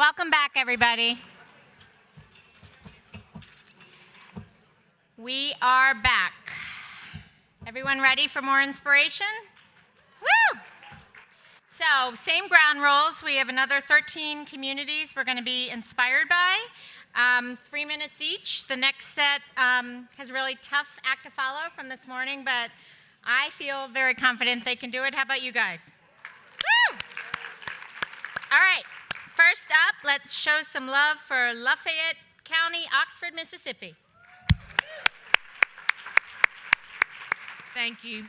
Welcome back, everybody. We are back. Everyone ready for more inspiration? Woo! So, same ground rules. We have another 13 communities we're going to be inspired by. 3 minutes each. The next set has a really tough act to follow from this morning, but I feel very confident they can do it. How about you guys? Woo! All right. First up, let's show some love for Lafayette County, Oxford, Mississippi. Thank you.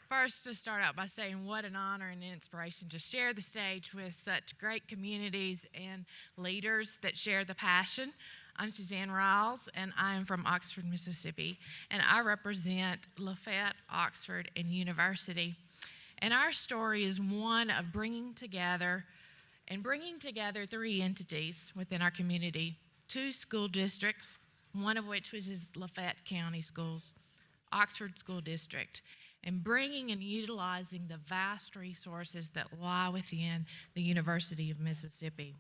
First, to start out by saying what an honor and inspiration to share the stage with such great communities and leaders that share the passion. I'm Suzanne Riles, and I am from Oxford, Mississippi, and I represent Lafayette, Oxford, and University. And our story is one of bringing together 3 entities within our community, 2 school districts, one of which was Lafayette County Schools, Oxford School District, and bringing and utilizing the vast resources that lie within the University of Mississippi.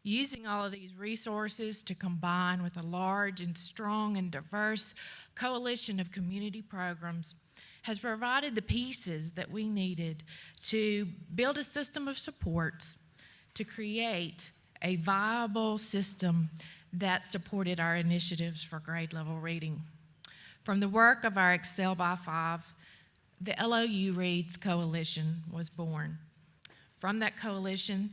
Using all of these resources to combine with a large and strong and diverse coalition of community programs has provided the pieces that we needed to build a system of supports to create a viable system that supported our initiatives for grade level reading. From the work of our Excel by 5, the LOU Reads Coalition was born. From that coalition,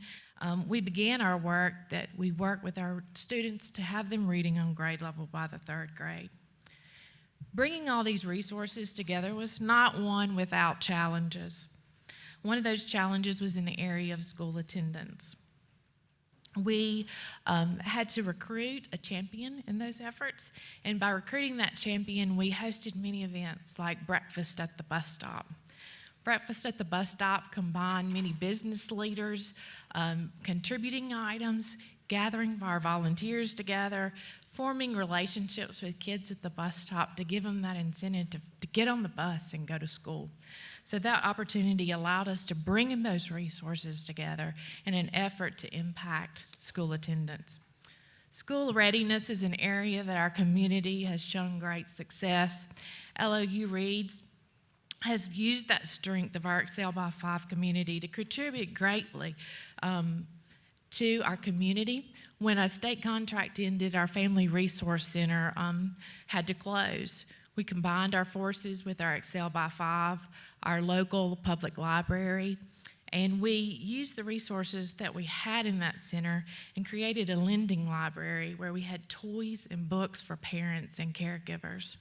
we began our work that we work with our students to have them reading on grade level by the 3rd grade. Bringing all these resources together was not one without challenges. One of those challenges was in the area of school attendance. We had to recruit a champion in those efforts, and by recruiting that champion, we hosted many events like Breakfast at the Bus Stop. Breakfast at the Bus Stop combined many business leaders, contributing items, gathering our volunteers together, forming relationships with kids at the bus stop to give them that incentive to get on the bus and go to school. So that opportunity allowed us to bring in those resources together in an effort to impact school attendance. School readiness is an area that our community has shown great success. LOU Reads has used that strength of our Excel by 5 community to contribute greatly to our community. When a state contract ended, our Family Resource Center had to close. We combined our forces with our Excel by 5, our local public library, and we used the resources that we had in that center and created a lending library where we had toys and books for parents and caregivers.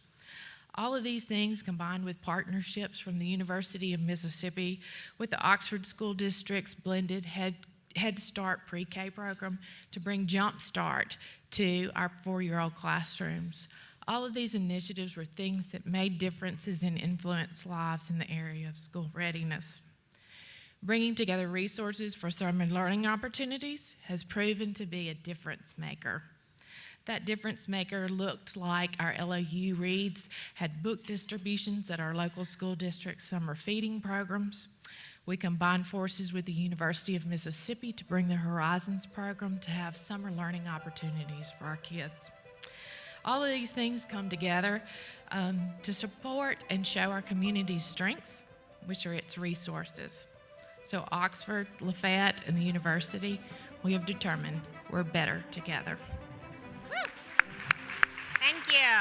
All of these things combined with partnerships from the University of Mississippi with the Oxford School District's blended Head Start pre-K program to bring Jump Start to our 4-year-old classrooms. All of these initiatives were things that made differences and influenced lives in the area of school readiness. Bringing together resources for summer learning opportunities has proven to be a difference maker. That difference maker looked like our LOU Reads had book distributions at our local school district summer feeding programs. We combined forces with the University of Mississippi to bring the Horizons program to have summer learning opportunities for our kids. All of these things come together to support and show our community's strengths, which are its resources. So Oxford, Lafayette, and the university, we have determined we're better together. Thank you.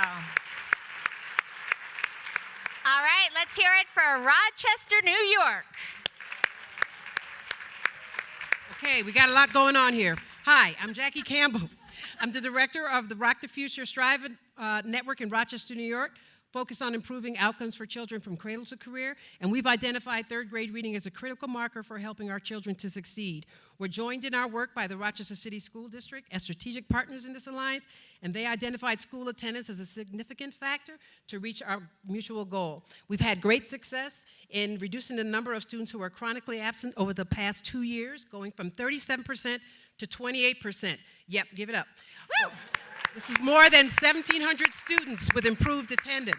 All right, let's hear it for Rochester, New York. Okay, we got a lot going on here. Hi, I'm Jackie Campbell. I'm the director of the Rock the Future Strive Network in Rochester, New York, focused on improving outcomes for children from cradle to career, and we've identified 3rd grade reading as a critical marker for helping our children to succeed. We're joined in our work by the Rochester City School District as strategic partners in this alliance, and they identified school attendance as a significant factor to reach our mutual goal. We've had great success in reducing the number of students who are chronically absent over the past 2 years, going from 37% to 28%. Yep, give it up. Woo! This is more than 1,700 students with improved attendance.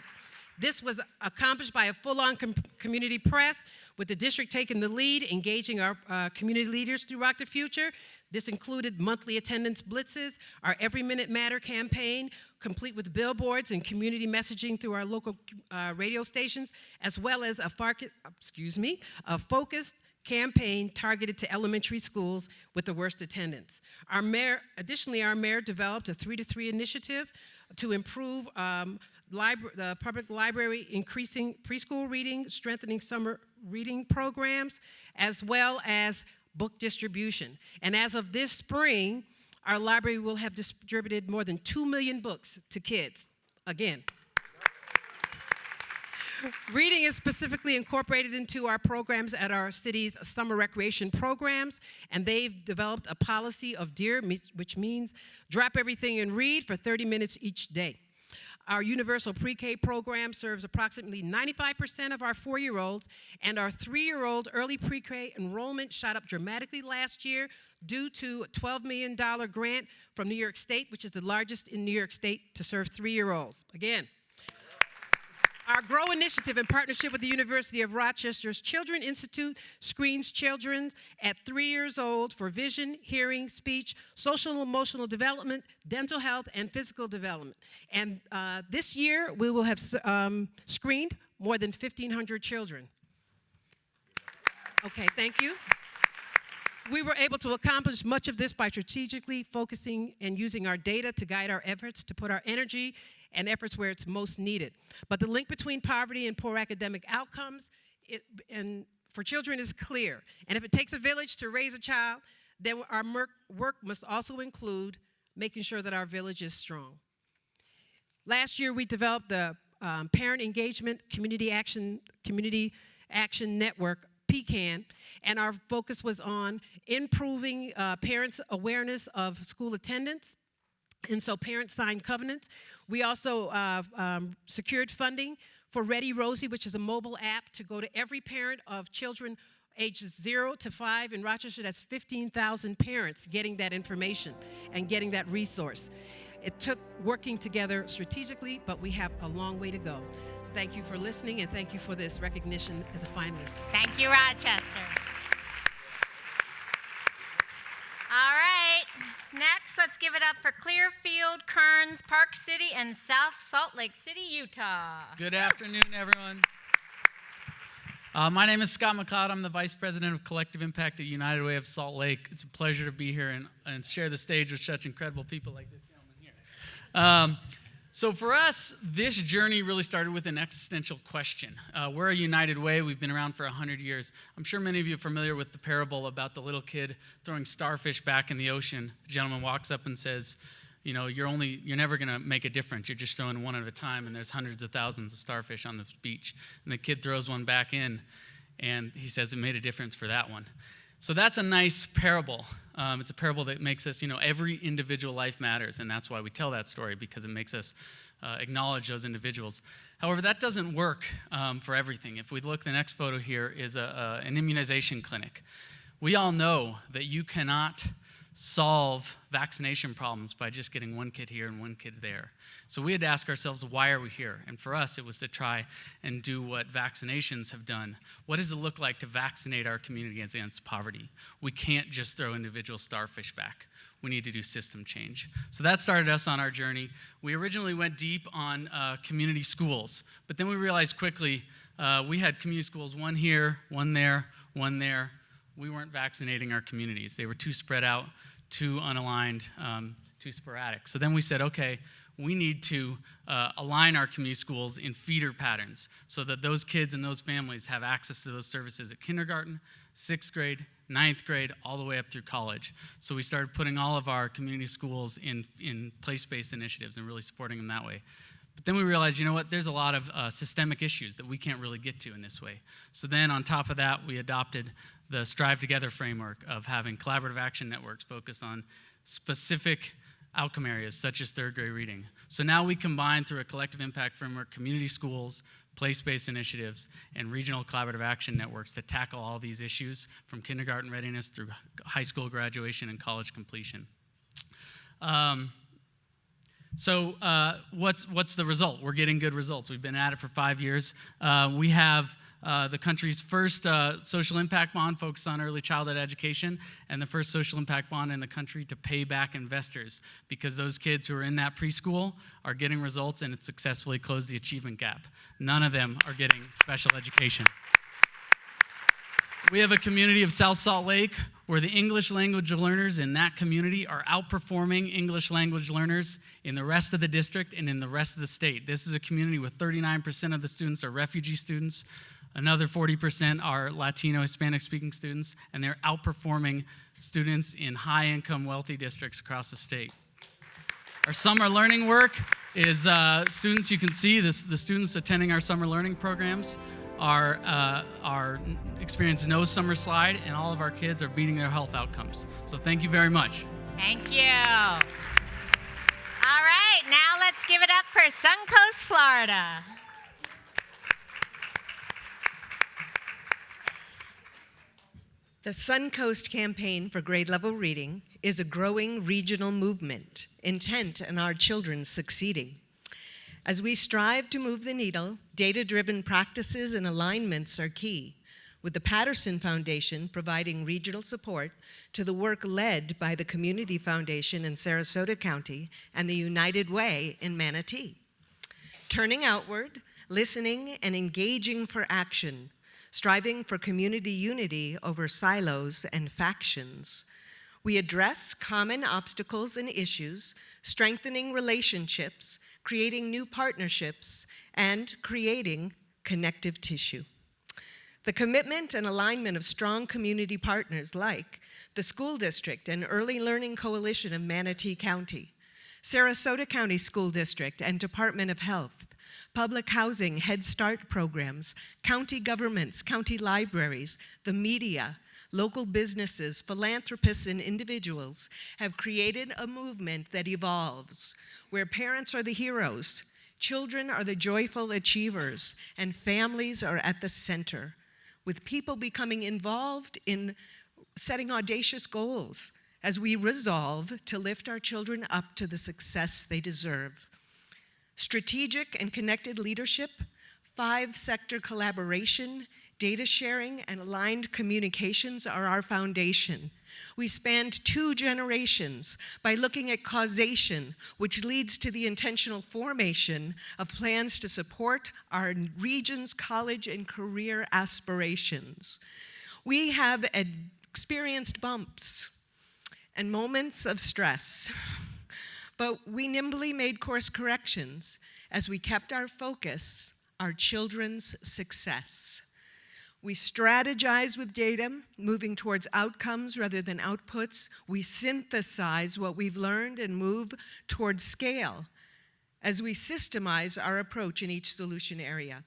This was accomplished by a full-on community press, with the district taking the lead, engaging our community leaders through Rock the Future. This included monthly attendance blitzes, our Every Minute Matter campaign, complete with billboards and community messaging through our local radio stations, as well as a focused campaign targeted to elementary schools with the worst attendance. Additionally, our mayor developed a 3-to-3 initiative to improve the public library, increasing preschool reading, strengthening summer reading programs, as well as book distribution. And as of this spring, our library will have distributed more than 2 million books to kids. Again, reading is specifically incorporated into our programs at our city's summer recreation programs, and they've developed a policy of DEAR, which means drop everything and read for 30 minutes each day. Our universal pre-K program serves approximately 95% of our 4-year-olds, and our 3-year-old early pre-K enrollment shot up dramatically last year due to a $12 million grant from New York State, which is the largest in New York State to serve 3-year-olds. Again, our GROW initiative, in partnership with the University of Rochester's Children Institute, screens children at 3 years old for vision, hearing, speech, social and emotional development, dental health, and physical development. And this year, we will have screened more than 1,500 children. Okay, thank you. We were able to accomplish much of this by strategically focusing and using our data to guide our efforts, to put our energy and efforts where it's most needed. But the link between poverty and poor academic outcomes for children is clear. And if it takes a village to raise a child, then our work must also include making sure that our village is strong. Last year, we developed the Parent Engagement Community Action Network, PCAN, and our focus was on improving parents' awareness of school attendance. And so parents signed covenants. We also secured funding for Ready Rosie, which is a mobile app to go to every parent of children ages 0 to 5 in Rochester. That's 15,000 parents getting that information and getting that resource. It took working together strategically, but we have a long way to go. Thank you for listening, and thank you for this recognition as a finalist. Thank you, Rochester. All right, next, let's give it up for Clearfield, Kearns, Park City, and South Salt Lake City, Utah. Good afternoon, everyone. My name is Scott McLeod. I'm the Vice President of Collective Impact at United Way of Salt Lake. It's a pleasure to be here and share the stage with such incredible people like this gentleman here. So for us, this journey really started with an existential question. We're a United Way. We've been around for 100 years. I'm sure many of you are familiar with the parable about the little kid throwing starfish back in the ocean. The gentleman walks up and says, you know, you're never going to make a difference. You're just throwing one at a time, and there's hundreds of thousands of starfish on the beach. And the kid throws one back in, and he says it made a difference for that one. So that's a nice parable. It's a parable that makes us, every individual life matters, and that's why we tell that story, because it makes us acknowledge those individuals. However, that doesn't work for everything. If we look, the next photo here is an immunization clinic. We all know that you cannot solve vaccination problems by just getting one kid here and one kid there. So we had to ask ourselves, why are we here? And for us, it was to try and do what vaccinations have done. What does it look like to vaccinate our community against poverty? We can't just throw individual starfish back. We need to do system change. So that started us on our journey. We originally went deep on community schools, but then we realized quickly we had community schools, one here, one there, one there. We weren't vaccinating our communities. They were too spread out, too unaligned, too sporadic. So then we said, okay, we need to align our community schools in feeder patterns so that those kids and those families have access to those services at kindergarten, 6th grade, 9th grade, all the way up through college. So we started putting all of our community schools in place-based initiatives and really supporting them that way. But then we realized, there's a lot of systemic issues that we can't really get to in this way. So then on top of that, we adopted the Strive Together framework of having collaborative action networks focused on specific outcome areas such as 3rd grade reading. So now we combine through a collective impact framework community schools, place-based initiatives, and regional collaborative action networks to tackle all these issues from kindergarten readiness through high school graduation and college completion. So what's the result? We're getting good results. We've been at it for 5 years. We have the country's first social impact bond focused on early childhood education, and the first social impact bond in the country to pay back investors, because those kids who are in that preschool are getting results and it successfully closed the achievement gap. None of them are getting special education. We have a community of South Salt Lake where the English language learners in that community are outperforming English language learners in the rest of the district and in the rest of the state. This is a community with 39% of the students are refugee students, another 40% are Latino, Hispanic-speaking students, and they're outperforming students in high-income, wealthy districts across the state. Our summer learning work is students, you can see the students attending our summer learning programs are experience no summer slide, and all of our kids are beating their health outcomes. So thank you very much. Thank you. All right, now let's give it up for Suncoast, Florida. The Suncoast Campaign for Grade Level Reading is a growing regional movement intent on our children succeeding. As we strive to move the needle, data-driven practices and alignments are key, with the Patterson Foundation providing regional support to the work led by the Community Foundation in Sarasota County and the United Way in Manatee. Turning outward, listening, and engaging for action, striving for community unity over silos and factions. We address common obstacles and issues, strengthening relationships, creating new partnerships, and creating connective tissue. The commitment and alignment of strong community partners like the School District and Early Learning Coalition of Manatee County, Sarasota County School District and Department of Health, public housing Head Start programs, county governments, county libraries, the media, local businesses, philanthropists, and individuals have created a movement that evolves, where parents are the heroes, children are the joyful achievers, and families are at the center, with people becoming involved in setting audacious goals as we resolve to lift our children up to the success they deserve. Strategic and connected leadership, 5-sector collaboration, data sharing, and aligned communications are our foundation. We spanned 2 generations by looking at causation, which leads to the intentional formation of plans to support our region's college and career aspirations. We have experienced bumps and moments of stress, but we nimbly made course corrections as we kept our focus, our children's success. We strategize with data, moving towards outcomes rather than outputs. We synthesize what we've learned and move towards scale as we systemize our approach in each solution area.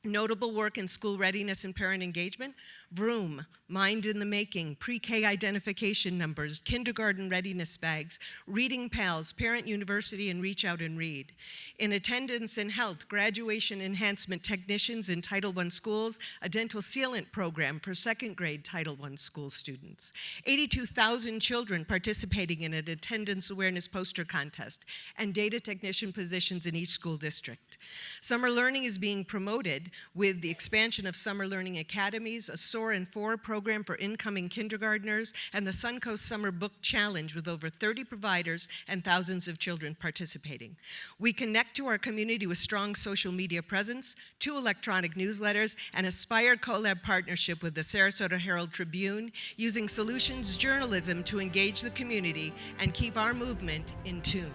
Notable work in school readiness and parent engagement, Vroom, Mind in the Making, pre-K identification numbers, kindergarten readiness bags, Reading Pals, Parent University, and Reach Out and Read. In attendance and health, graduation enhancement technicians in Title I schools, a dental sealant program for 2nd grade Title I school students. 82,000 children participating in an attendance awareness poster contest, and data technician positions in each school district. Summer learning is being promoted with the expansion of Summer Learning Academies, a SOAR and 4 program for incoming kindergartners, and the Suncoast Summer Book Challenge with over 30 providers and thousands of children participating. We connect to our community with strong social media presence, 2 electronic newsletters, and Aspire collab partnership with the Sarasota Herald Tribune, using solutions journalism to engage the community and keep our movement in tune.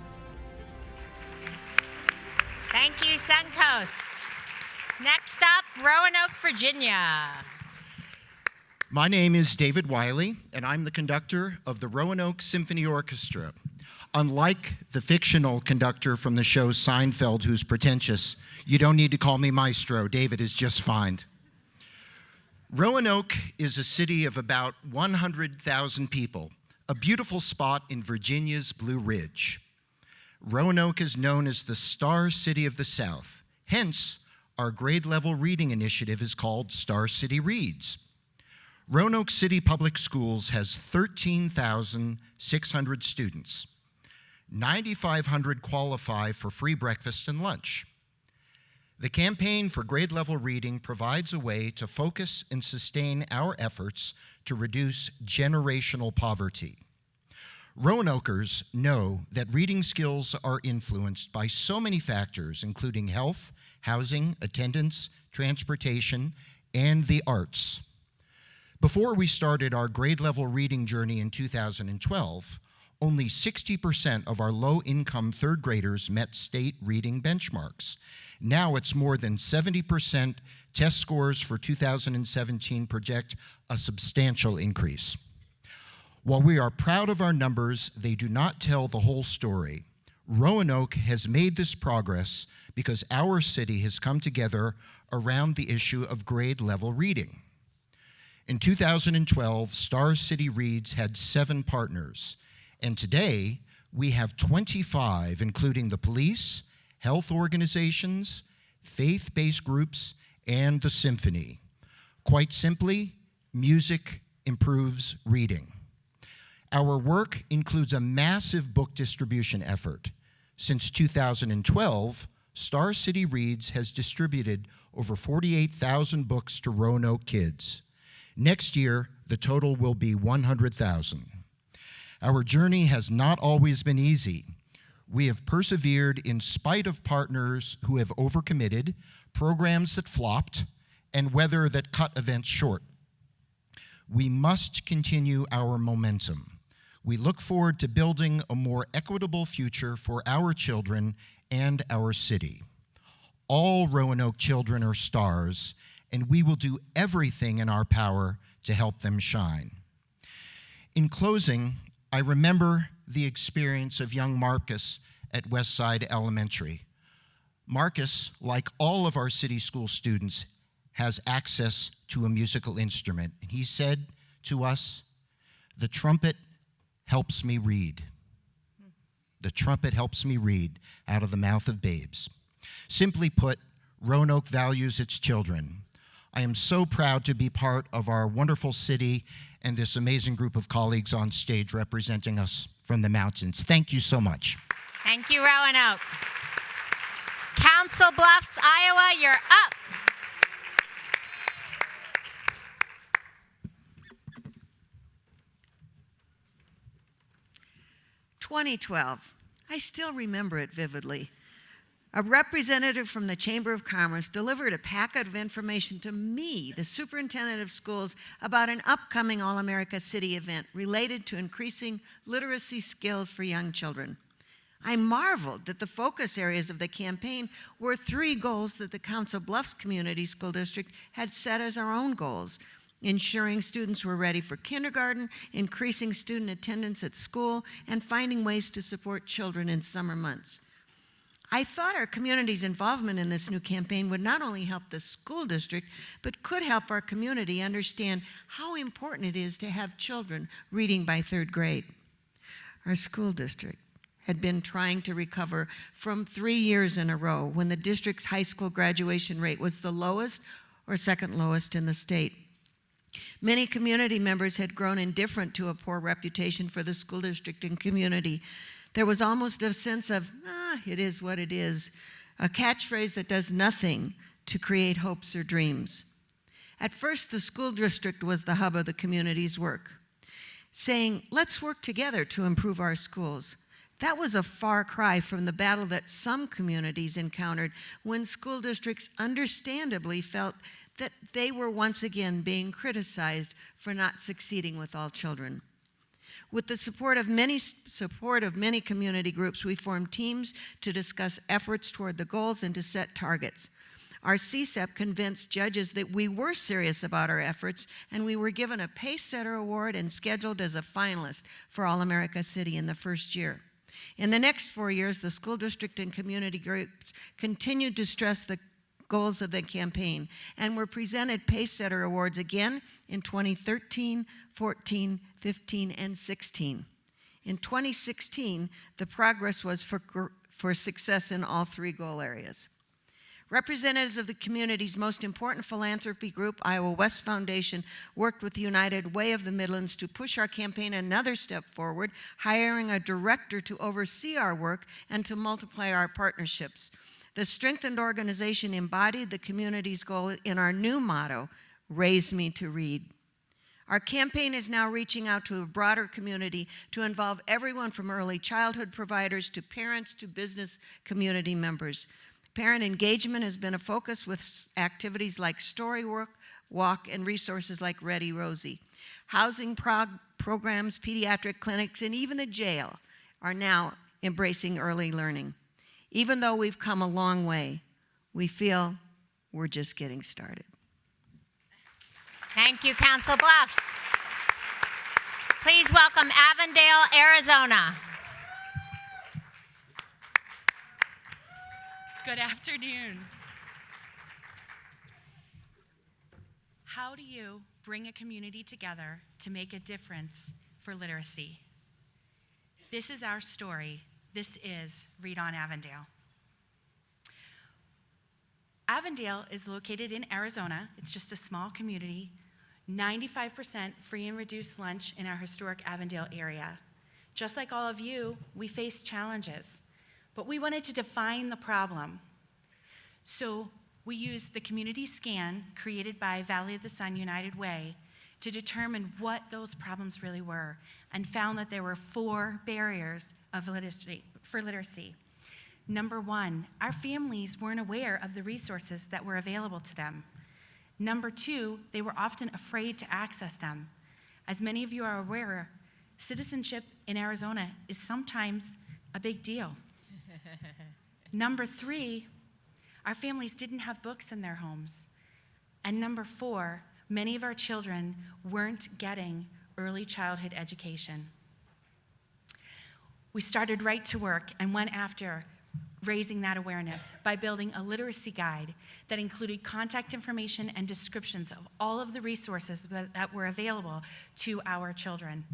Thank you, Suncoast. Next up, Roanoke, Virginia. My name is David Wiley, and I'm the conductor of the Roanoke Symphony Orchestra. Unlike the fictional conductor from the show Seinfeld, who's pretentious, you don't need to call me maestro. David is just fine. Roanoke is a city of about 100,000 people, a beautiful spot in Virginia's Blue Ridge. Roanoke is known as the Star City of the South. Hence, our grade level reading initiative is called Star City Reads. Roanoke City Public Schools has 13,600 students. 9,500 qualify for free breakfast and lunch. The campaign for grade level reading provides a way to focus and sustain our efforts to reduce generational poverty. Roanokeers know that reading skills are influenced by so many factors, including health, housing, attendance, transportation, and the arts. Before we started our grade level reading journey in 2012, only 60% of our low-income third graders met state reading benchmarks. Now it's more than 70%. Test scores for 2017 project a substantial increase. While we are proud of our numbers, they do not tell the whole story. Roanoke has made this progress because our city has come together around the issue of grade level reading. In 2012, Star City Reads had 7 partners, and today we have 25, including the police, health organizations, faith-based groups, and the symphony. Quite simply, music improves reading. Our work includes a massive book distribution effort. Since 2012, Star City Reads has distributed over 48,000 books to Roanoke kids. Next year, the total will be 100,000. Our journey has not always been easy. We have persevered in spite of partners who have overcommitted, programs that flopped, and weather that cut events short. We must continue our momentum. We look forward to building a more equitable future for our children and our city. All Roanoke children are stars, and we will do everything in our power to help them shine. In closing, I remember the experience of young Marcus at Westside Elementary. Marcus, like all of our city school students, has access to a musical instrument. And he said to us, "The trumpet helps me read. The trumpet helps me read out of the mouth of babes." Simply put, Roanoke values its children. I am so proud to be part of our wonderful city and this amazing group of colleagues on stage representing us from the mountains. Thank you so much. Thank you, Roanoke. Council Bluffs, Iowa, you're up. "2012. I still remember it vividly. A representative from the Chamber of Commerce delivered a packet of information to me, the superintendent of schools, about an upcoming All-America City event related to increasing literacy skills for young children. I marveled that the focus areas of the campaign were 3 goals that the Council Bluffs Community School District had set as our own goals: ensuring students were ready for kindergarten, increasing student attendance at school, and finding ways to support children in summer months. I thought our community's involvement in this new campaign would not only help the school district, but could help our community understand how important it is to have children reading by 3rd grade. Our school district had been trying to recover from 3 years in a row when the district's high school graduation rate was the lowest or second lowest in the state. Many community members had grown indifferent to a poor reputation for the school district and community. There was almost a sense of, it is what it is, a catchphrase that does nothing to create hopes or dreams. At first, the school district was the hub of the community's work, saying, let's work together to improve our schools. That was a far cry from the battle that some communities encountered when school districts understandably felt that they were once again being criticized for not succeeding with all children. With the support of many community groups, we formed teams to discuss efforts toward the goals and to set targets. Our CSEP convinced judges that we were serious about our efforts, and we were given a Pacesetter Award and scheduled as a finalist for All-America City in the first year. In the next 4 years, the school district and community groups continued to stress the goals of the campaign and were presented Pacesetter Awards again in 2013, 14, 15, and 16. In 2016, the progress was for success in all 3 goal areas. Representatives of the community's most important philanthropy group, Iowa West Foundation, worked with the United Way of the Midlands to push our campaign another step forward, hiring a director to oversee our work and to multiply our partnerships. The strengthened organization embodied the community's goal in our new motto, Raise Me to Read. Our campaign is now reaching out to a broader community to involve everyone from early childhood providers to parents to business community members. Parent engagement has been a focus with activities like Story Walk and resources like Ready Rosie. Housing programs, pediatric clinics, and even the jail are now embracing early learning. Even though we've come a long way, we feel we're just getting started. Thank you, Council Bluffs. Please welcome Avondale, Arizona. Good afternoon. How do you bring a community together to make a difference for literacy? This is our story. This is Read on Avondale. Avondale is located in Arizona. It's just a small community. 95% free and reduced lunch in our historic Avondale area. Just like all of you, we face challenges, but we wanted to define the problem. So we used the community scan created by Valley of the Sun United Way to determine what those problems really were, and found that there were 4 barriers of for literacy. Number 1, our families weren't aware of the resources that were available to them. Number 2, they were often afraid to access them. As many of you are aware, citizenship in Arizona is sometimes a big deal. Number 3, our families didn't have books in their homes. And number 4, many of our children weren't getting early childhood education. We started right to work and went after raising that awareness by building a literacy guide that included contact information and descriptions of all of the resources that were available to our children.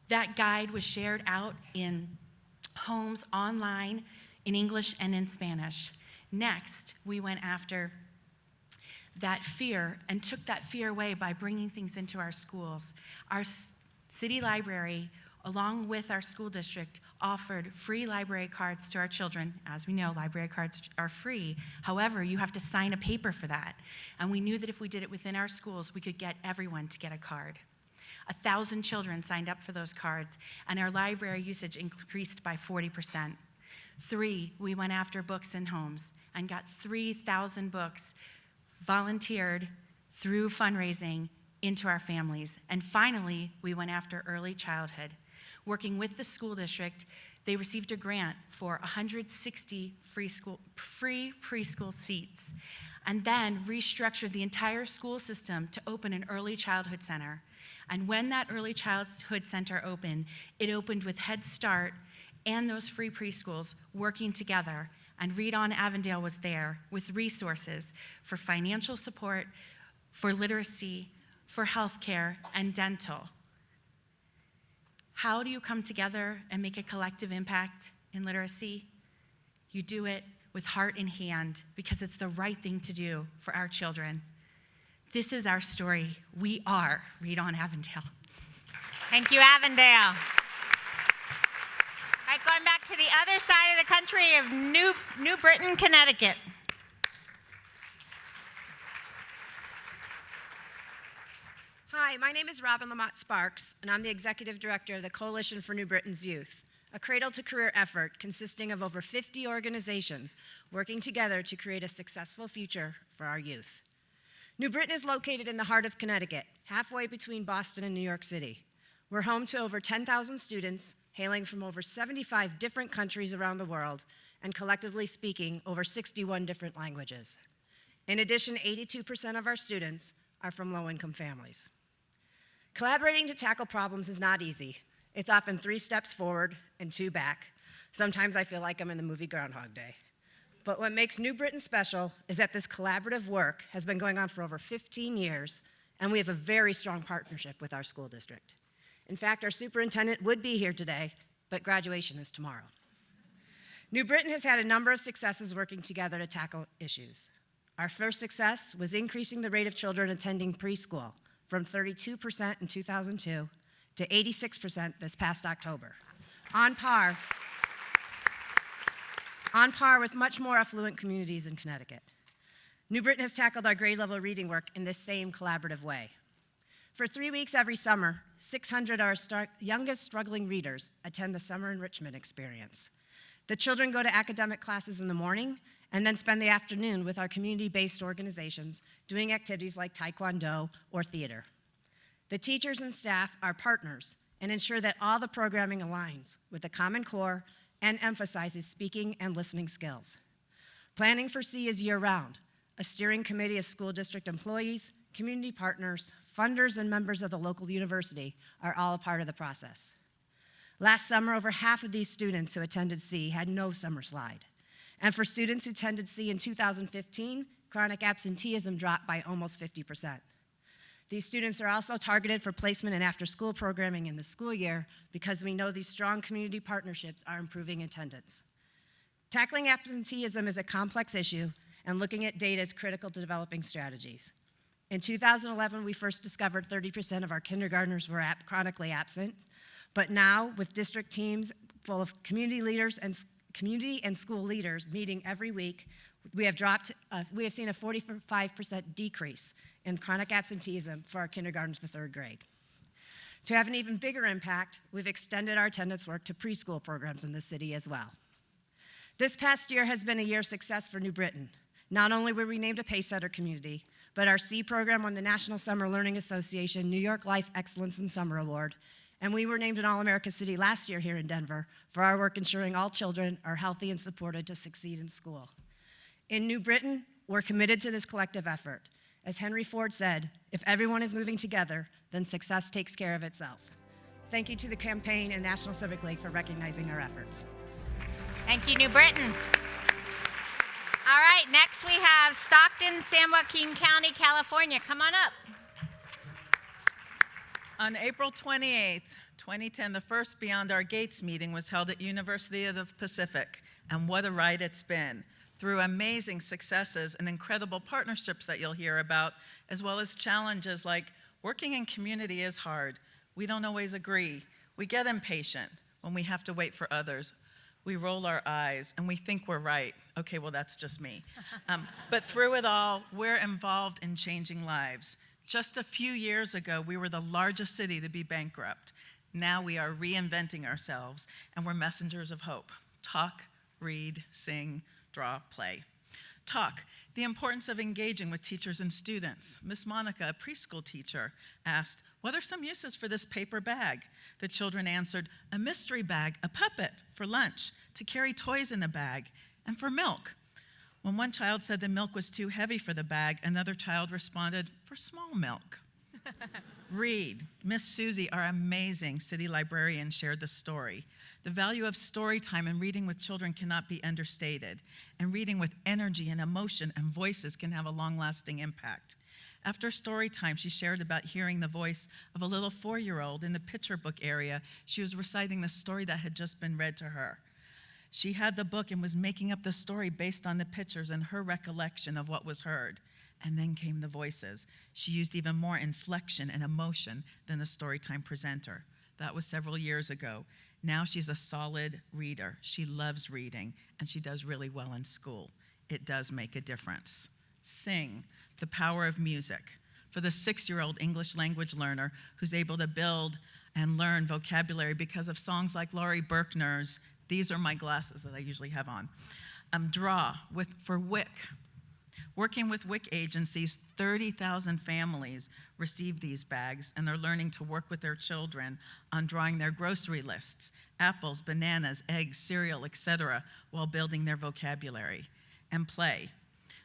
That guide was shared out in homes, online, in English and in Spanish. Next, we went after that fear and took that fear away by bringing things into our schools. Our city library, along with our school district, offered free library cards to our children. As we know, library cards are free. However, you have to sign a paper for that. And we knew that if we did it within our schools, we could get everyone to get a card. 1,000 children signed up for those cards, and our library usage increased by 40%. 3, we went after books in homes and got 3,000 books volunteered through fundraising into our families. And finally, we went after early childhood. Working with the school district, they received a grant for 160 free preschool seats, and then restructured the entire school system to open an early childhood center. And when that early childhood center opened, it opened with Head Start and those free preschools working together. And Read on Avondale was there with resources for financial support, for literacy, for healthcare, and dental. How do you come together and make a collective impact in literacy? You do it with heart in hand because it's the right thing to do for our children. This is our story. We are Read on Avondale. Thank you, Avondale. All right, going back to the other side of the country of New Britain, Connecticut. Hi, my name is Robin Lamont Sparks, and I'm the Executive Director of the Coalition for New Britain's Youth, a cradle-to-career effort consisting of over 50 organizations working together to create a successful future for our youth. New Britain is located in the heart of Connecticut, halfway between Boston and New York City. We're home to over 10,000 students hailing from over 75 different countries around the world and collectively speaking over 61 different languages. In addition, 82% of our students are from low-income families. Collaborating to tackle problems is not easy. It's often 3 steps forward and 2 back. Sometimes I feel like I'm in the movie Groundhog Day. But what makes New Britain special is that this collaborative work has been going on for over 15 years, and we have a very strong partnership with our school district. In fact, our superintendent would be here today, but graduation is tomorrow. New Britain has had a number of successes working together to tackle issues. Our first success was increasing the rate of children attending preschool from 32% in 2002 to 86% this past October, on par on par with much more affluent communities in Connecticut. New Britain has tackled our grade level reading work in this same collaborative way. For 3 weeks every summer, 600 of our youngest struggling readers attend the Summer Enrichment Experience. The children go to academic classes in the morning and then spend the afternoon with our community-based organizations doing activities like Taekwondo or theater. The teachers and staff are partners and ensure that all the programming aligns with the Common Core and emphasizes speaking and listening skills. Planning for C is year-round. A steering committee of school district employees, community partners, funders, and members of the local university are all a part of the process. Last summer, over half of these students who attended C had no summer slide. And for students who attended C in 2015, chronic absenteeism dropped by almost 50%. These students are also targeted for placement in after-school programming in the school year because we know these strong community partnerships are improving attendance. Tackling absenteeism is a complex issue, and looking at data is critical to developing strategies. In 2011, we first discovered 30% of our kindergartners were chronically absent, but now with district teams full of community leaders and community and school leaders meeting every week, we have seen a 45% decrease in chronic absenteeism for our kindergarten to third grade. To have an even bigger impact, we've extended our attendance work to preschool programs in the city as well. This past year has been a year of success for New Britain. Not only were we named a Pacesetter community, but our C program won the National Summer Learning Association New York Life Excellence in Summer Award, and we were named an All-America City last year here in Denver for our work ensuring all children are healthy and supported to succeed in school. In New Britain, we're committed to this collective effort. As Henry Ford said, if everyone is moving together, then success takes care of itself. Thank you to the campaign and National Civic League for recognizing our efforts. Thank you, New Britain. All right, next we have Stockton, San Joaquin County, California. Come on up. On April 28th, 2010, the first Beyond Our Gates meeting was held at University of the Pacific, and what a ride it's been. Through amazing successes and incredible partnerships that you'll hear about, as well as challenges like working in community is hard. We don't always agree. We get impatient when we have to wait for others. We roll our eyes and we think we're right. Okay, well, that's just me. But through it all, we're involved in changing lives. Just a few years ago, we were the largest city to be bankrupt. Now we are reinventing ourselves, and we're messengers of hope. Talk, read, sing, draw, play. Talk, the importance of engaging with teachers and students. Miss Monica, a preschool teacher, asked, "What are some uses for this paper bag?" The children answered, "A mystery bag, a puppet, for lunch, to carry toys in a bag, and for milk." When one child said the milk was too heavy for the bag, another child responded, "For small milk." Read. Miss Susie, our amazing city librarian, shared the story. The value of story time and reading with children cannot be understated, and reading with energy and emotion and voices can have a long-lasting impact. After story time, she shared about hearing the voice of a little 4-year-old in the picture book area. She was reciting the story that had just been read to her. She had the book and was making up the story based on the pictures and her recollection of what was heard. And then came the voices. She used even more inflection and emotion than the storytime presenter. That was several years ago. Now she's a solid reader. She loves reading, and she does really well in school. It does make a difference. Sing, the power of music. For the 6-year-old English language learner who's able to build and learn vocabulary because of songs like Laurie Berkner's "These Are My Glasses" that I usually have on. Draw, for WIC. Working with WIC agencies, 30,000 families receive these bags and are learning to work with their children on drawing their grocery lists, apples, bananas, eggs, cereal, etc., while building their vocabulary. And play.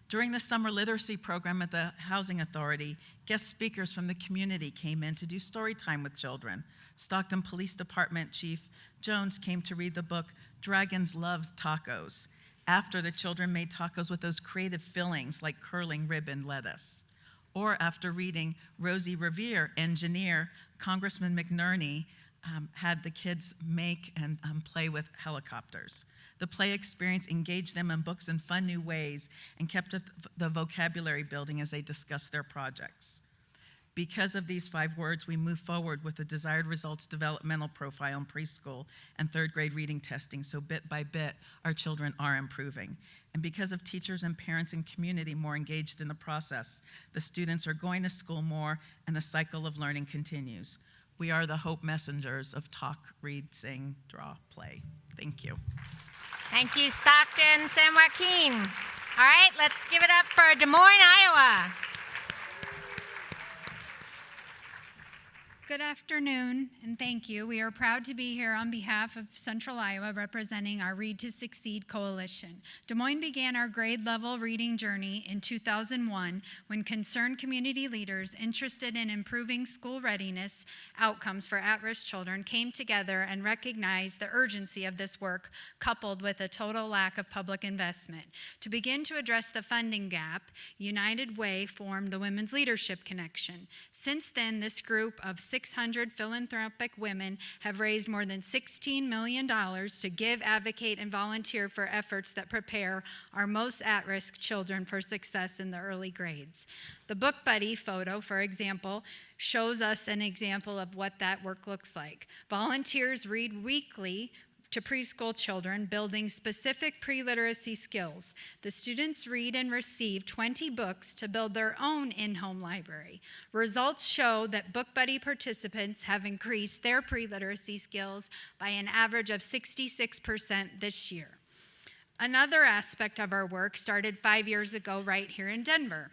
During the summer literacy program at the Housing Authority, guest speakers from the community came in to do story time with children. Stockton Police Department Chief Jones came to read the book Dragons Loves Tacos, after the children made tacos with those creative fillings like curling ribbon lettuce. Or after reading Rosie Revere, engineer, Congressman McNerney had the kids make and play with helicopters. The play experience engaged them in books in fun new ways and kept up the vocabulary building as they discussed their projects. Because of these 5 words, we move forward with the desired results developmental profile in preschool and 3rd grade reading testing, so bit by bit, our children are improving. And because of teachers and parents and community more engaged in the process, the students are going to school more and the cycle of learning continues. We are the hope messengers of talk, read, sing, draw, play. Thank you. Thank you, Stockton, San Joaquin. All right, let's give it up for Des Moines, Iowa. Good afternoon, and thank you. We are proud to be here on behalf of Central Iowa representing our Read to Succeed coalition. Des Moines began our grade level reading journey in 2001 when concerned community leaders interested in improving school readiness outcomes for at-risk children came together and recognized the urgency of this work coupled with a total lack of public investment. To begin to address the funding gap, United Way formed the Women's Leadership Connection. Since then, this group of 600 philanthropic women have raised more than $16 million to give, advocate, and volunteer for efforts that prepare our most at-risk children for success in the early grades. The Book Buddy photo, for example, shows us an example of what that work looks like. Volunteers read weekly to preschool children, building specific pre-literacy skills. The students read and receive 20 books to build their own in-home library. Results show that Book Buddy participants have increased their pre-literacy skills by an average of 66% this year. Another aspect of our work started 5 years ago right here in Denver.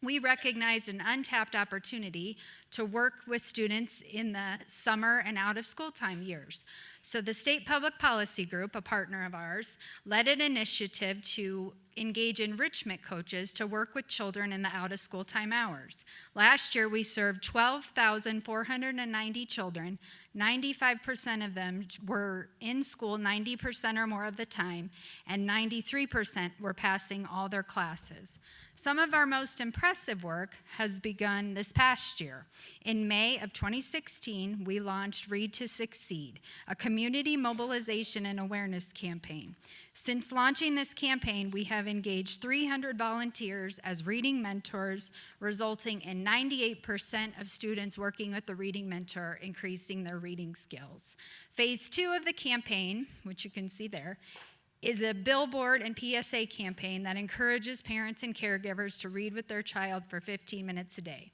We recognized an untapped opportunity to work with students in the summer and out of school time years. So the State Public Policy Group, a partner of ours, led an initiative to engage enrichment coaches to work with children in the out of school time hours. Last year, we served 12,490 children. 95% of them were in school 90% or more of the time, and 93% were passing all their classes. Some of our most impressive work has begun this past year. In May of 2016, we launched Read to Succeed, a community mobilization and awareness campaign. Since launching this campaign, we have engaged 300 volunteers as reading mentors, resulting in 98% of students working with the reading mentor increasing their reading skills. Phase 2 of the campaign, which you can see there, is a billboard and PSA campaign that encourages parents and caregivers to read with their child for 15 minutes a day.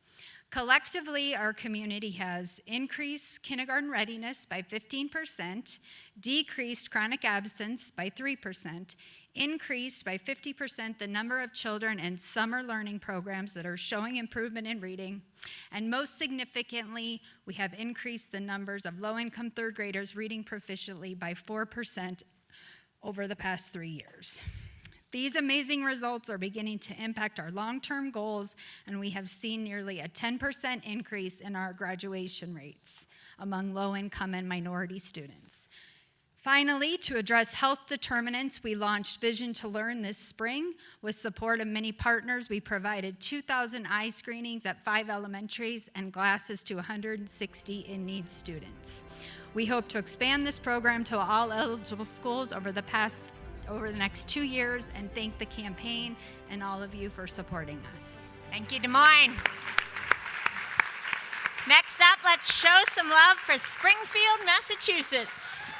Collectively, our community has increased kindergarten readiness by 15%, decreased chronic absence by 3%, increased by 50% the number of children in summer learning programs that are showing improvement in reading, and most significantly, we have increased the numbers of low-income third graders reading proficiently by 4% over the past 3 years. These amazing results are beginning to impact our long-term goals, and we have seen nearly a 10% increase in our graduation rates among low-income and minority students. Finally, to address health determinants, we launched Vision to Learn this spring. With support of many partners, we provided 2,000 eye screenings at 5 elementaries and glasses to 160 in-need students. We hope to expand this program to all eligible schools over the next 2 years, and thank the campaign and all of you for supporting us. Thank you, Des Moines. Next up, let's show some love for Springfield, Massachusetts.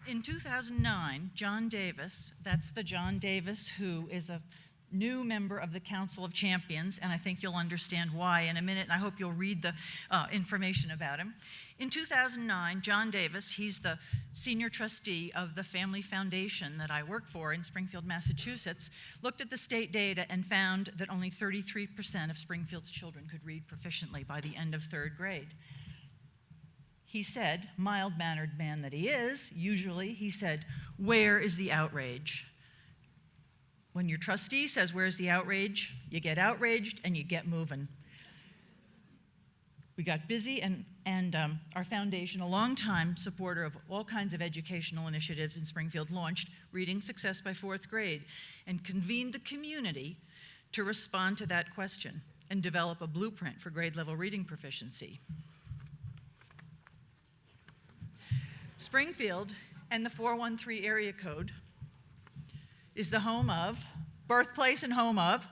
In 2009, John Davis, that's the John Davis who is a new member of the Council of Champions, and I think you'll understand why in a minute, and I hope you'll read the information about him. In 2009, John Davis, he's the senior trustee of the Family Foundation that I work for in Springfield, Massachusetts, looked at the state data and found that only 33% of Springfield's children could read proficiently by the end of 3rd grade. He said, mild-mannered man that he is, usually, he said, "Where is the outrage?" When your trustee says, "Where's the outrage?" you get outraged and you get moving. We got busy, and our foundation, a long-time supporter of all kinds of educational initiatives in Springfield, launched Reading Success by 4th grade and convened the community to respond to that question and develop a blueprint for grade-level reading proficiency. Springfield and the 413 area code is the home of, birthplace and home of,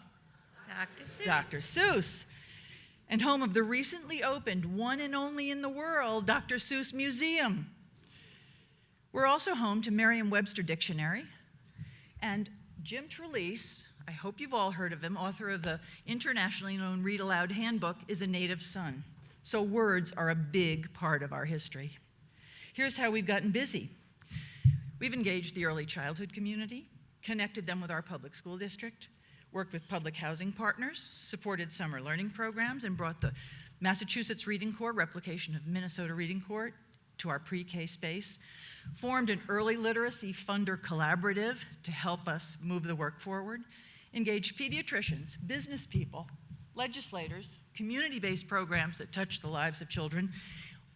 Dr. Seuss. And home of the recently opened, one and only in the world, Dr. Seuss Museum. We're also home to Merriam-Webster Dictionary. And Jim Trelease, I hope you've all heard of him, author of the internationally known Read Aloud Handbook, is a native son. So words are a big part of our history. Here's how we've gotten busy. We've engaged the early childhood community, connected them with our public school district, worked with public housing partners, supported summer learning programs, and brought the Massachusetts Reading Corps replication of Minnesota Reading Corps to our pre-K space, formed an early literacy funder collaborative to help us move the work forward, engaged pediatricians, business people, legislators, community-based programs that touch the lives of children,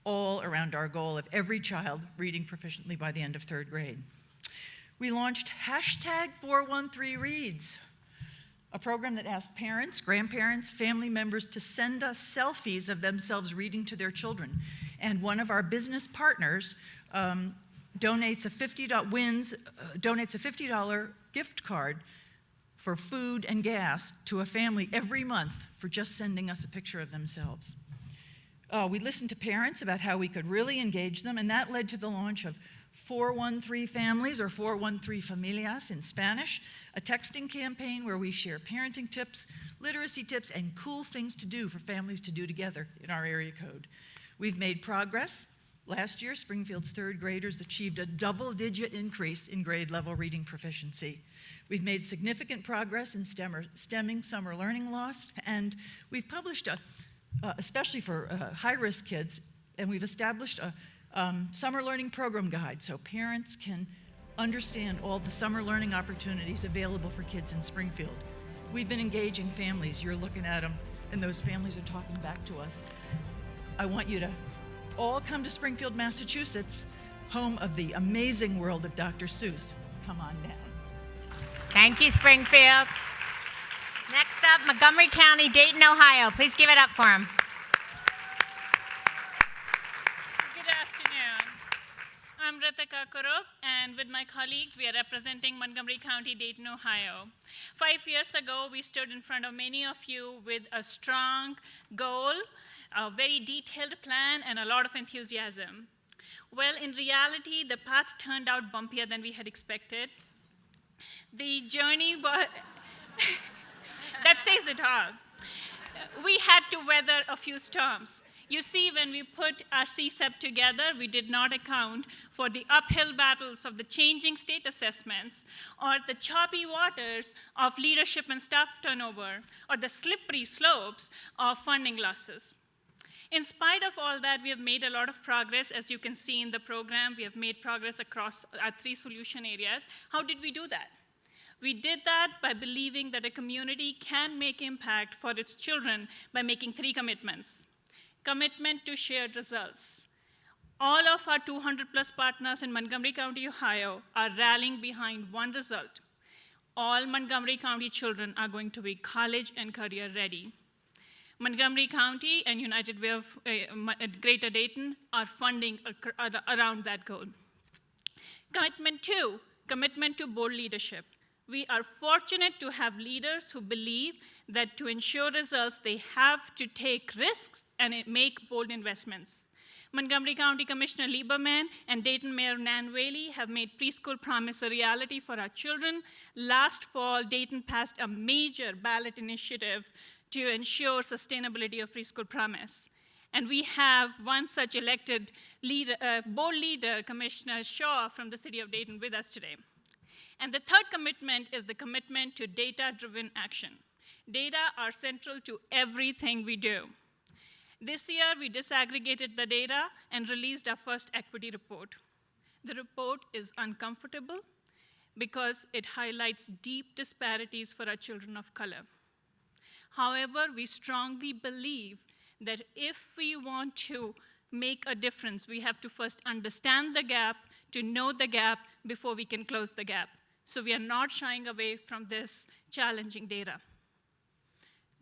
all around our goal of every child reading proficiently by the end of 3rd grade. We launched #413Reads, a program that asked parents, grandparents, family members to send us selfies of themselves reading to their children. And one of our business partners donates a $50 gift card for food and gas to a family every month for just sending us a picture of themselves. We listened to parents about how we could really engage them, and that led to the launch of 413 Families, or 413 Familias in Spanish, a texting campaign where we share parenting tips, literacy tips, and cool things to do for families to do together in our area code. We've made progress. Last year, Springfield's 3rd graders achieved a double-digit increase in grade level reading proficiency. We've made significant progress in stemming summer learning loss, and we've published, especially for high-risk kids, and we've established a summer learning program guide so parents can understand all the summer learning opportunities available for kids in Springfield. We've been engaging families. You're looking at them, and those families are talking back to us. I want you to all come to Springfield, Massachusetts, home of the amazing world of Dr. Seuss. Come on down. Thank you, Springfield. Next up, Montgomery County, Dayton, Ohio. Please give it up for him. Good afternoon. I'm Ritika Kurup, and with my colleagues, we are representing Montgomery County, Dayton, Ohio. 5 years ago, we stood in front of many of you with a strong goal, a very detailed plan, and a lot of enthusiasm. Well, in reality, the path turned out bumpier than we had expected. The journey was, that says it all. We had to weather a few storms. You see, when we put our CSEP together, we did not account for the uphill battles of the changing state assessments, or the choppy waters of leadership and staff turnover, or the slippery slopes of funding losses. In spite of all that, we have made a lot of progress. As you can see in the program, we have made progress across our 3 solution areas. How did we do that? We did that by believing that a community can make impact for its children by making 3 commitments. Commitment to shared results. All of our 200+ partners in Montgomery County, Ohio are rallying behind one result. All Montgomery County children are going to be college and career ready. Montgomery County and United Way of Greater Dayton are funding around that goal. Commitment 2, commitment to bold leadership. We are fortunate to have leaders who believe that to ensure results, they have to take risks and make bold investments. Montgomery County Commissioner Lieberman and Dayton Mayor Nan Whaley have made preschool promise a reality for our children. Last fall, Dayton passed a major ballot initiative to ensure sustainability of preschool promise. And we have one such elected leader, bold leader, Commissioner Shaw from the city of Dayton, with us today. And the 3rd commitment is the commitment to data-driven action. Data are central to everything we do. This year, we disaggregated the data and released our first equity report. The report is uncomfortable because it highlights deep disparities for our children of color. However, we strongly believe that if we want to make a difference, we have to first understand the gap, to know the gap before we can close the gap. So we are not shying away from this challenging data.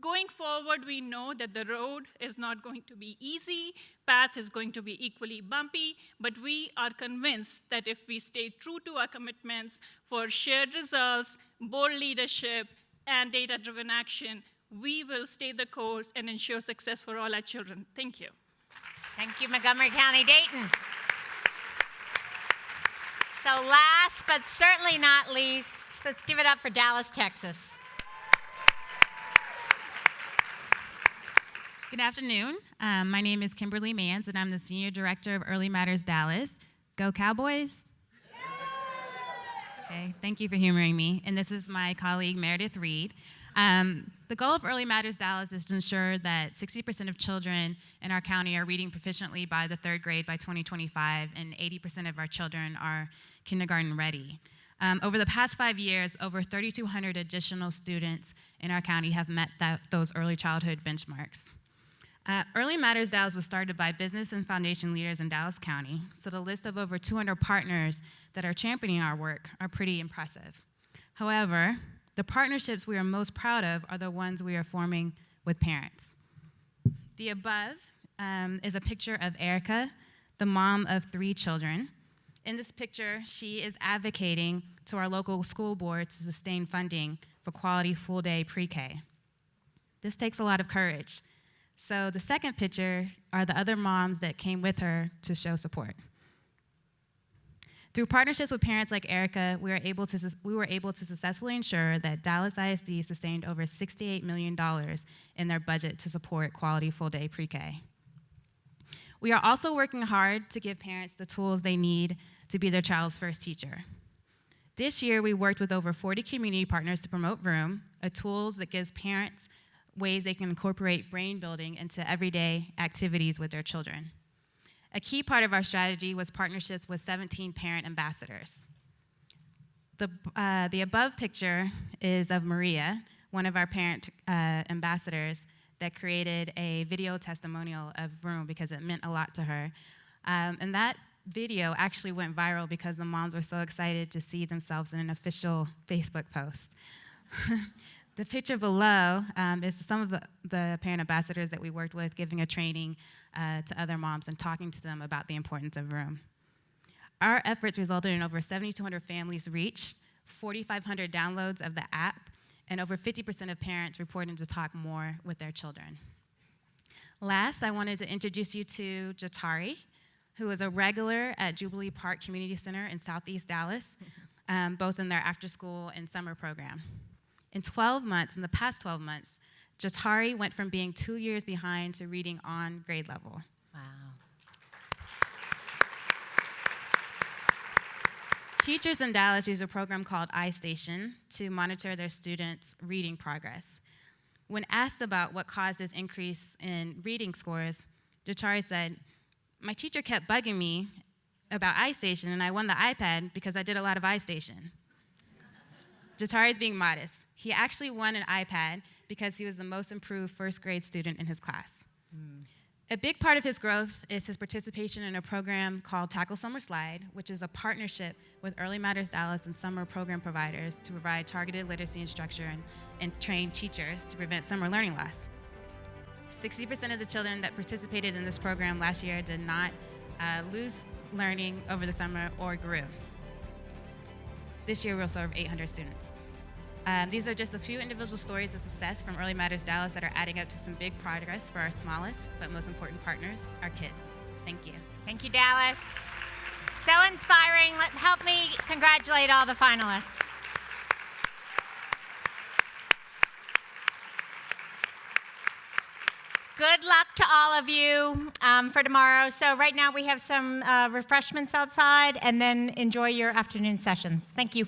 Going forward, we know that the road is not going to be easy, path is going to be equally bumpy, but we are convinced that if we stay true to our commitments for shared results, bold leadership, and data-driven action, we will stay the course and ensure success for all our children. Thank you. Thank you, Montgomery County, Dayton. So last but certainly not least, let's give it up for Dallas, Texas. Good afternoon. My name is Kimberly Mans, and I'm the Senior Director of Early Matters Dallas. Go Cowboys! Okay, thank you for humoring me. And this is my colleague, Meredith Reed. The goal of Early Matters Dallas is to ensure that 60% of children in our county are reading proficiently by the 3rd grade by 2025, and 80% of our children are kindergarten ready. Over the past 5 years, over 3,200 additional students in our county have met those early childhood benchmarks. Early Matters Dallas was started by business and foundation leaders in Dallas County, so the list of over 200 partners that are championing our work are pretty impressive. However, the partnerships we are most proud of are the ones we are forming with parents. The above is a picture of Erica, the mom of 3 children. In this picture, she is advocating to our local school board to sustain funding for quality full-day pre-K. This takes a lot of courage. So the second picture are the other moms that came with her to show support. Through partnerships with parents like Erica, we were able to successfully ensure that Dallas ISD sustained over $68 million in their budget to support quality full-day pre-K. We are also working hard to give parents the tools they need to be their child's first teacher. This year, we worked with over 40 community partners to promote Vroom, a tool that gives parents ways they can incorporate brain building into everyday activities with their children. A key part of our strategy was partnerships with 17 parent ambassadors. The above picture is of Maria, one of our parent ambassadors that created a video testimonial of Vroom because it meant a lot to her. And that video actually went viral because the moms were so excited to see themselves in an official Facebook post. The picture below is some of the parent ambassadors that we worked with giving a training to other moms and talking to them about the importance of Vroom. Our efforts resulted in over 7,200 families reached, 4,500 downloads of the app, and over 50% of parents reporting to talk more with their children. Last, I wanted to introduce you to Jatari, who is a regular at Jubilee Park Community Center in Southeast Dallas, both in their after-school and summer program. In the past 12 months, Jatari went from being 2 years behind to reading on grade level. Wow. Teachers in Dallas use a program called iStation to monitor their students' reading progress. When asked about what caused this increase in reading scores, Jatari said, "My teacher kept bugging me about iStation, and I won the iPad because I did a lot of iStation." Jatari is being modest. He actually won an iPad because he was the most improved first grade student in his class. A big part of his growth is his participation in a program called Tackle Summer Slide, which is a partnership with Early Matters Dallas and summer program providers to provide targeted literacy instruction and train teachers to prevent summer learning loss. 60% of the children that participated in this program last year did not lose learning over the summer or grew. This year, we'll serve 800 students. These are just a few individual stories of success from Early Matters Dallas that are adding up to some big progress for our smallest but most important partners, our kids. Thank you. Thank you, Dallas. So inspiring. Help me congratulate all the finalists. Good luck to all of you for tomorrow. So right now we have some refreshments outside, and then enjoy your afternoon sessions. Thank you.